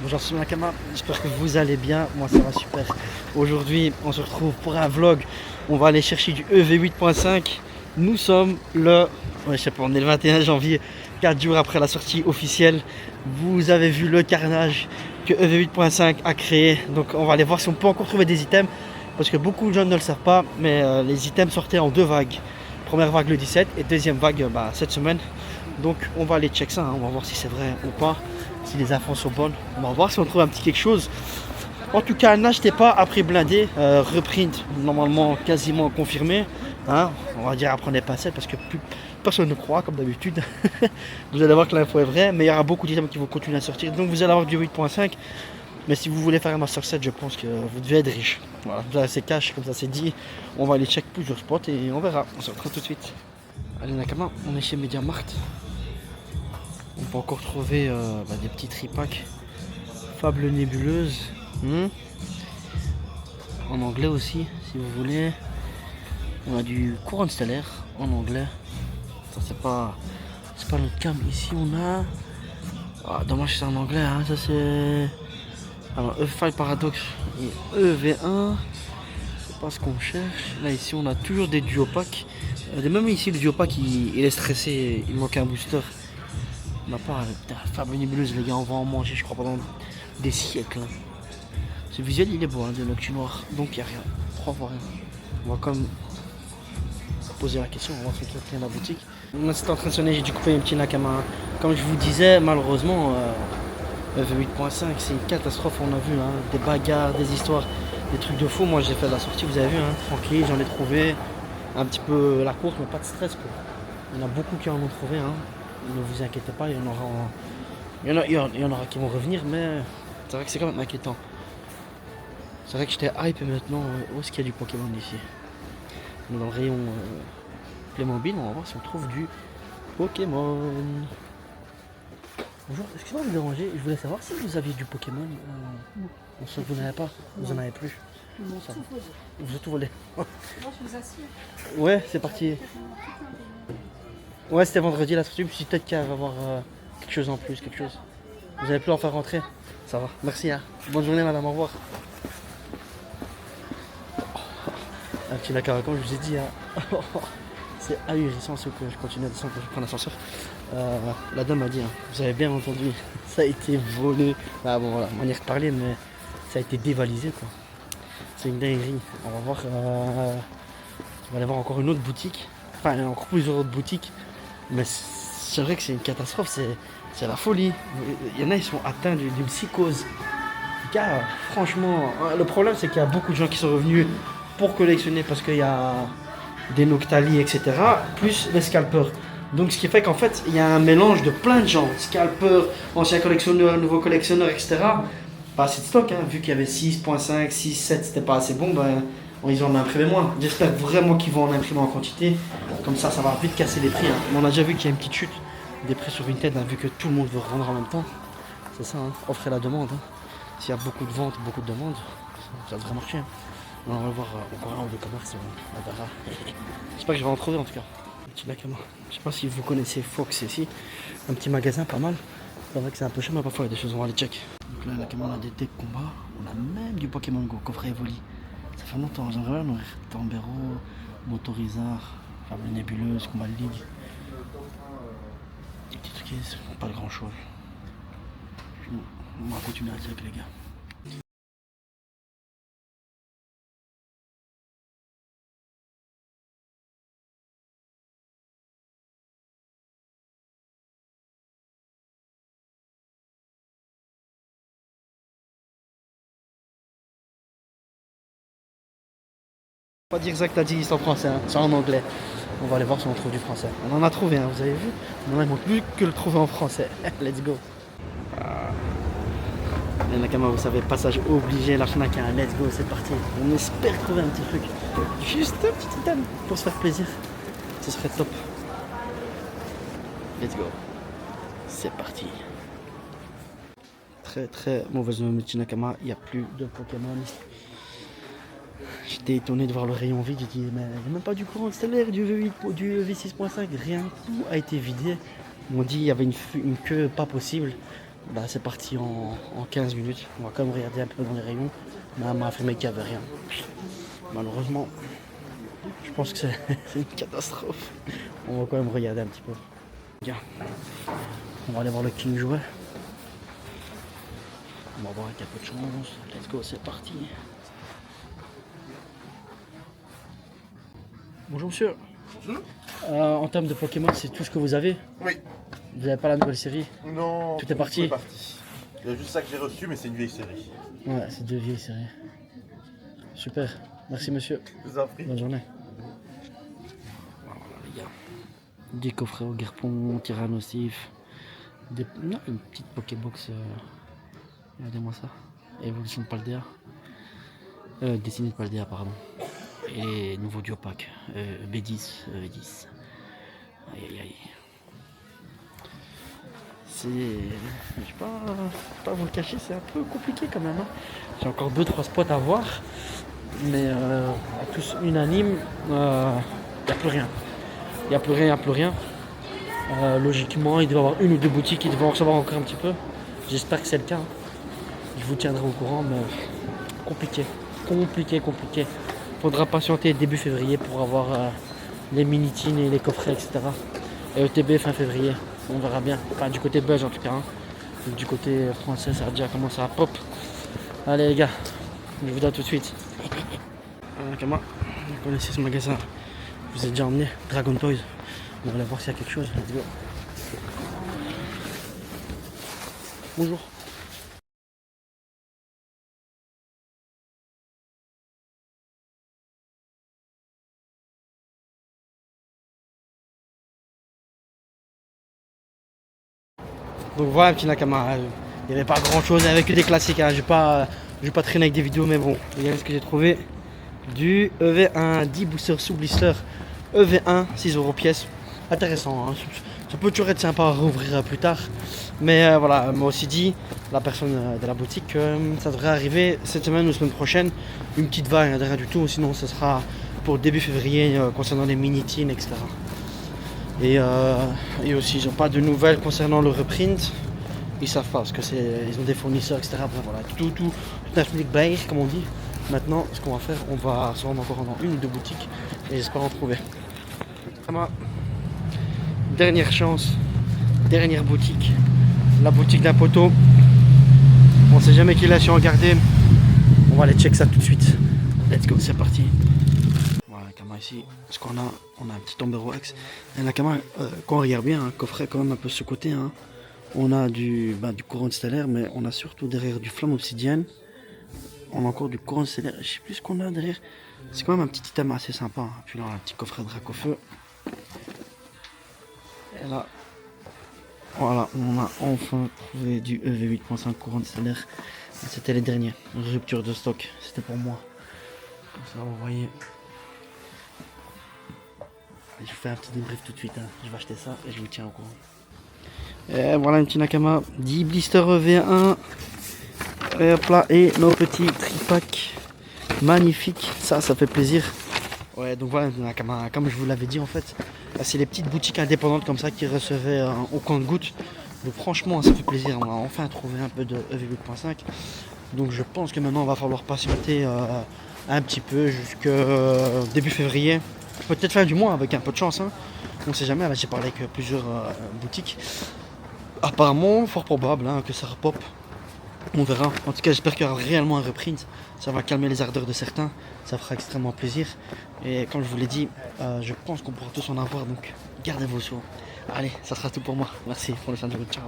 Bonjour, c'est Nakama, j'espère que vous allez bien, moi ça va super. Aujourd'hui on se retrouve pour un vlog, on va aller chercher du EV8.5. Nous sommes je sais pas, on est le 21 janvier, 4 jours après la sortie officielle. Vous avez vu le carnage que EV8.5 a créé, donc on va aller voir si on peut encore trouver des items. Parce que beaucoup de gens ne le savent pas, mais les items sortaient en deux vagues. Première vague le 17 et deuxième vague cette semaine. Donc on va aller check ça, hein. On va voir si c'est vrai ou pas, si les infos sont bonnes. On va voir si on trouve un petit quelque chose. En tout cas, n'achetez pas à prix blindé, reprint normalement quasiment confirmé. Hein. On va dire à prendre les pincettes parce que personne ne croit comme d'habitude. Vous allez voir que l'info est vraie, mais il y aura beaucoup d'items qui vont continuer à sortir. Donc vous allez avoir du 8.5. Mais si vous voulez faire un Master 7, je pense que vous devez être riche. Voilà, vous avez assez cash, comme ça c'est dit. On va aller check plusieurs spots et on verra. On se retrouve tout de suite. Allez Nakama, on est chez MediaMarkt. On peut encore trouver des petits tripacks. Fable nébuleuse. En anglais aussi, si vous voulez. On a du courant stellaire en anglais. Ça c'est pas notre cam. Ici on a. Ah, dommage que c'est en anglais, hein. Ça c'est. Alors E5 Paradox et EV1. C'est pas ce qu'on cherche. Là ici on a toujours des duopacks. Même ici le duopack il est stressé, il manque un booster. On n'a pas Fable nébuleuse les gars, on va en manger je crois pendant des siècles. Hein. Ce visuel il est beau, hein, de Noctu noir, donc il n'y a rien. 3 fois rien. On va comme poser la question, on va voir si on trouve rien dans la boutique. Moi c'était en train de sonner, j'ai dû couper un petit Nakama. Comme je vous disais, malheureusement V8.5 c'est une catastrophe, on a vu hein, des bagarres, des histoires, des trucs de fou. Moi j'ai fait la sortie, vous avez vu, hein, tranquille, j'en ai trouvé un petit peu la course, mais pas de stress quoi. Il y en a beaucoup qui en ont trouvé, hein. Ne vous inquiétez pas, il y en aura qui vont revenir, mais c'est vrai que c'est quand même inquiétant. C'est vrai que j'étais hype et maintenant, où est-ce qu'il y a du Pokémon ici? On est dans le rayon Playmobil, on va voir si on trouve du Pokémon. Bonjour, excusez-moi de vous déranger, je voulais savoir si vous aviez du Pokémon. On sait que vous n'avez pas, vous en avez plus. Non, Ça va. tout volé. Vous avez tout volé. Moi, je vous assure. Ouais, c'est parti. Ouais, c'était vendredi la sortie, puis peut-être qu'il va y avoir quelque chose en plus, quelque chose. Vous avez pu en faire rentrer? Ça va, merci. Hein. Bonne journée, madame, au revoir. Un petit Nakara, comme je vous ai dit, hein. C'est ahurissant ce que je continue à descendre quand je prends l'ascenseur. La dame m'a dit, hein, vous avez bien entendu, ça a été volé. Ah bon, voilà, manière de parler, mais ça a été dévalisé, quoi. C'est une dinguerie. On va voir. On va aller voir encore une autre boutique. Enfin, il y a encore plusieurs autres boutiques. Mais c'est vrai que c'est une catastrophe, c'est la folie. Il y en a, ils sont atteints d'une psychose. Car, franchement, le problème, c'est qu'il y a beaucoup de gens qui sont revenus pour collectionner parce qu'il y a des Noctali, etc. Plus les scalpers. Donc, ce qui fait qu'en fait, il y a un mélange de plein de gens. Scalpers, anciens collectionneurs, nouveaux collectionneurs, etc. Pas assez de stock, hein. Vu qu'il y avait 6.5, 6, 7, c'était pas assez bon, ben, ils en ont imprimé moins. J'espère vraiment qu'ils vont en imprimer en quantité. Comme ça va vite casser les prix. Hein. Mais on a déjà vu qu'il y a une petite chute des prix sur Vinted, hein, vu que tout le monde veut rendre en même temps. C'est ça, hein. Offre et la demande. Hein. S'il y a beaucoup de ventes, beaucoup de demandes, ça devrait marcher. Hein. On va voir encore un ou deux commerces, on verra. J'espère que je vais en trouver en tout cas. Petit Nakama. Je sais pas si vous connaissez Fox ici. Un petit magasin pas mal. C'est vrai que c'est un peu cher, mais parfois il y a des choses, on va aller check. Donc là, Nakama, on a des decks combat. On a même du Pokémon Go, coffret Evoli. Ça fait longtemps, j'aimerais bien ouvrir Tambero, Motorizard, Fable Nébuleuse, Combat League. Des petits trucs, pas grand chose. On va continuer à check les gars. Pas dire exact la dit en français, hein. C'est en anglais. On va aller voir si on trouve du français. On en a trouvé, hein, vous avez vu. On en a plus que le trouver en français. Let's go. Les Nakama, vous savez, passage obligé, la Fnac, hein. Let's go, c'est parti. On espère trouver un petit truc. Juste un petit item pour se faire plaisir. Ce serait top. Let's go. C'est parti. Très très mauvaise nouvelle, petit Nakama. Il n'y a plus de Pokémon. J'étais étonné de voir le rayon vide, j'ai dit mais il n'y a même pas du courant stellaire, du V8, du V6.5, rien, tout a été vidé. Ils m'ont dit il y avait une queue pas possible. Bah, c'est parti en 15 minutes. On va quand même regarder un peu dans les rayons. Maman m'a affirmé qu'il n'y avait rien. Malheureusement, je pense que c'est une catastrophe. On va quand même regarder un petit peu. Bien. On va aller voir le King jouer. On va voir avec un peu de chance. Let's go, c'est parti. Bonjour monsieur. Bonjour. En termes de Pokémon, c'est tout ce que vous avez? Oui. Vous n'avez pas la nouvelle série? Non. Tout est parti. Il y a juste ça que j'ai reçu, mais c'est une vieille série. Ouais, c'est deux vieilles séries. Super. Merci monsieur. Je vous en prie. Bonne journée. Voilà les gars. Des coffrets au Guerpon, Tyrannosif. Non, une petite Pokébox. Regardez-moi ça. Évolution de Paldea. Destinée de Paldea, pardon. Et nouveau duo pack. B10. V10. Aïe aïe aïe. C'est. Je vais pas vous le cacher, c'est un peu compliqué quand même. Hein. J'ai encore 2-3 spots à voir. Mais tous unanimes, il n'y a plus rien. Il n'y a plus rien, il n'y a plus rien. Logiquement, il doit y avoir une ou deux boutiques qui devront en recevoir encore un petit peu. J'espère que c'est le cas. Hein. Je vous tiendrai au courant, mais compliqué. Compliqué. Faudra patienter début février pour avoir les mini-tines et les coffrets, etc. Et ETB fin février. On verra bien. Enfin, du côté belge en tout cas. Hein. Du côté français, ça a déjà commencé à pop. Allez les gars, je vous dis à tout de suite. Comment vous connaissez ce magasin? Je vous ai déjà emmené Dragon Toys. On va aller voir s'il y a quelque chose. Let's go. Bonjour. Donc voilà, petit Nakama. Il n'y avait pas grand chose avec des classiques. Hein. Je vais pas traîner avec des vidéos, mais bon, regardez ce que j'ai trouvé. Du EV1 10 booster sous blister. EV1 6 € pièce. Intéressant. Hein. Ça peut toujours être sympa à rouvrir plus tard. Mais voilà, m'a aussi dit la personne de la boutique que ça devrait arriver cette semaine ou semaine prochaine. Une petite vague, rien du tout. Sinon, ce sera pour début février concernant les mini-teens, etc. Et aussi, ils n'ont pas de nouvelles concernant le reprint. Ils savent pas parce que ils ont des fournisseurs, etc. Bref, voilà, tout un public bail, comme on dit. Maintenant, ce qu'on va faire, on va se rendre encore dans une ou deux boutiques et j'espère en trouver. Dernière chance, dernière boutique, la boutique d'un poteau. On sait jamais qui l'a su en garder. On va aller check ça tout de suite. Let's go, c'est parti. Voilà, Nakama ici. Ce qu'on a, on a un petit Tombero X. Et Nakama, quand on regarde bien, un coffret quand même un peu ce côté. Hein. On a du courant stellaire, mais on a surtout derrière du flamme obsidienne. On a encore du courant stellaire. Je sais plus ce qu'on a derrière. C'est quand même un petit item assez sympa. Puis là, on a un petit coffret de Dracofeu. Et là, voilà, on a enfin trouvé du EV8.5 courant stellaire. C'était les derniers. Rupture de stock. C'était pour moi. Comme ça, vous voyez. Je vous fais un petit débrief tout de suite. Hein. Je vais acheter ça et je vous tiens au courant. Et voilà un petit Nakama 10 blister EV1. Et hop là, et nos petits tripacks magnifiques. Ça fait plaisir. Ouais, donc voilà, Nakama, comme je vous l'avais dit en fait, c'est les petites boutiques indépendantes comme ça qui recevaient au compte-gouttes. Donc franchement, ça fait plaisir. On a enfin trouvé un peu de EV8.5. Donc je pense que maintenant, on va falloir patienter un petit peu jusqu'à début février. Peut-être fin du mois avec un peu de chance. Hein. On sait jamais, là j'ai parlé avec plusieurs boutiques. Apparemment, fort probable hein, que ça repop. On verra. En tout cas, j'espère qu'il y aura réellement un reprint. Ça va calmer les ardeurs de certains. Ça fera extrêmement plaisir. Et comme je vous l'ai dit, je pense qu'on pourra tous en avoir. Donc, gardez vos sous. Allez, ça sera tout pour moi. Merci pour le fin de journée. Ciao.